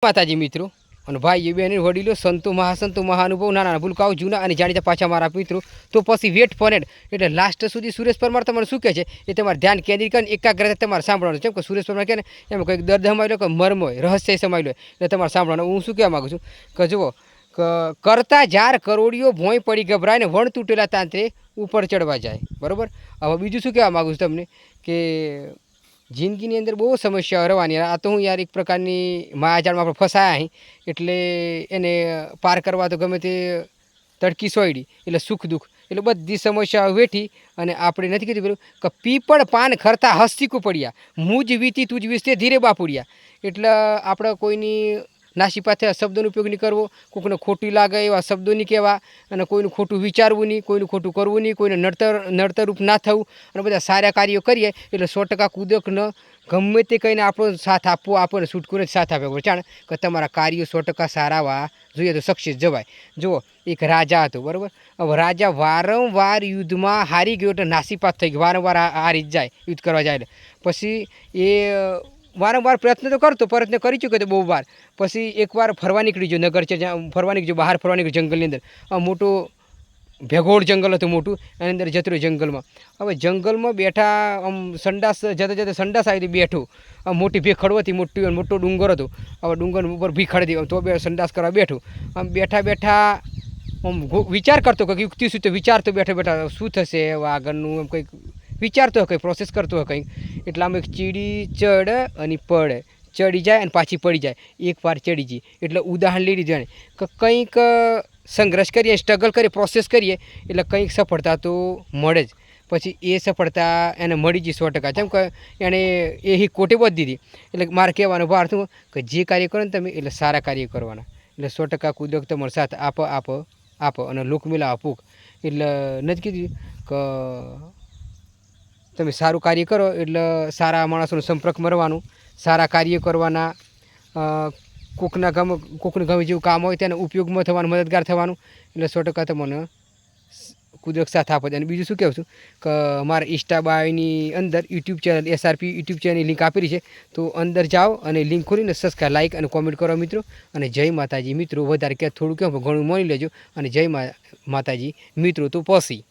માતાજી મિત્રો અને ભાઈ બહેન વડીલો સંતો મહાસંતો મહાનુભાવ નાના ભૂલકાઓ જૂના અને જાણીતા પાછા મારા મિત્રો તો પછી વેટ ફોર એડ એટલે લાસ્ટ સુધી સુરેશ પરમાર તમારે શું કહે છે એ તમારે ધ્યાન કેન્દ્રિત કરીને એકાગ્રતા તમારે સાંભળવાનું છે. કેમ કે સુરેશ પરમાર કહે ને એમાં કંઈક દર્દ સમાયેલો કે મર્મ હોય રહસ્ય સમાયેલો હોય એટલે તમારે સાંભળવાનું. હું શું કહેવા માગું છું કે જુઓ કરતા જાર કરોડિયો ભોંય પડી ગભરાય ને વણ તૂટેલા તાંત્રે ઉપર ચડવા જાય. બરાબર. હવે બીજું શું કહેવા માગું છું તમને કે જિંદગીની અંદર બહુ સમસ્યાઓ રહેવાની. આ તો હું યાર એક પ્રકારની માયાજાળમાં આપણે ફસાયા અહીં એટલે એને પાર કરવા તો ગમે તે તડકી સોયડી એટલે સુખ દુઃખ એટલે બધી સમસ્યાઓ વેઠી અને આપણે નથી કીધું પેલું કે પીપળ પાન ખરતા હસ્તિકું પડ્યા મુજ વીતી તુજ વીસતે ધીરે બાપુડિયા. એટલે આપણે કોઈની નાસીપાથે શબ્દોનો ઉપયોગ નહીં કરવો, કોઈને ખોટી લાગે એવા શબ્દો નહીં કહેવા અને કોઈનું ખોટું વિચારવું નહીં, કોઈનું ખોટું કરવું નહીં, કોઈને નડતરરૂપ ના થવું અને બધા સારા કાર્યો કરીએ એટલે 100% કુદરતનો ગમે તે કહીને આપણો સાથ આપવો આપણને છૂટકુને સાથ આપે જાણે કે તમારા કાર્યો 100% સારાવા જોઈએ તો સક્સેસ જવાય. જુઓ એક રાજા હતો. બરાબર. હવે રાજા વારંવાર યુદ્ધમાં હારી ગયો એટલે નાસીપાત થઈ ગયો, વારંવાર હારી જ જાય યુદ્ધ કરવા જાય એટલે પછી એ વારંવાર પ્રયત્ન તો કરતો, પ્રયત્ન કરી ચૂક્યો તો બહુ વાર. પછી એકવાર ફરવા નીકળી ગયો નગર છે જ્યાં ફરવા નીકળી ગયો, બહાર ફરવા નીકળ્યો જંગલની અંદર. મોટું ભેગોળ જંગલ હતું મોટું, એની અંદર જતો રહ્યો જંગલમાં. હવે જંગલમાં બેઠા આમ સંડાસ જતા જતા સંડાસ આવી બેઠું. આમ મોટી ભીખડો હતી, મોટો ડુંગર હતો. હવે ડુંગર ઉપર ભીખડી હતી તો બે સંડાસ કરવા બેઠું. આમ બેઠા બેઠા આમ વિચાર કરતો કંઈક યુક્તિ શું તો વિચારતો બેઠા બેઠા શું થશે આગળનું એમ કંઈક વિચારતો હોય, કંઈ પ્રોસેસ કરતો હોય કંઈક. એટલે આમ એક ચીડી ચડ અને પડે, ચડી જાય અને પાછી પડી જાય. એકવાર ચડી જઈએ એટલે ઉદાહરણ લઈ લીધું કે કંઈક સંઘર્ષ કરીએ, સ્ટ્રગલ કરીએ, પ્રોસેસ કરીએ એટલે કંઈક સફળતા તો મળે જ. પછી એ સફળતા એને મળી ગઈ 100%. જેમ કે એણે એ કોટે બધી દીધી. એટલે મારે કહેવાનો ભાર શું કે જે કાર્ય કરો ને તમે એટલે સારા કાર્ય કરવાના એટલે 100% કુદરત તમારો સાથ આપો અને લોકમેલા આપુક. એટલે નથી કીધું કે તમે સારું કાર્ય કરો એટલે સારા માણસોનો સંપર્ક મળવાનો, સારા કાર્ય કરવાના, કોકને ગમે જેવું કામ હોય તેના ઉપયોગમાં થવાનું, મદદગાર થવાનું એટલે 100% તમને કુદરત સાથ આપે. અને બીજું શું કહેવું છું કે મારા ઇન્સ્ટાબાયની અંદર યુટ્યુબ ચેનલ SRP યુટ્યુબ ચેનલની લિંક આપેલી છે તો અંદર જાઓ અને લિંક ખોલીને સબસ્ક્રાઈબ, લાઇક અને કોમેન્ટ કરો મિત્રો. અને જય માતાજી મિત્રો. વધારે કે થોડું કહો ઘણું માની લેજો અને જય માતાજી મિત્રો. તો પછી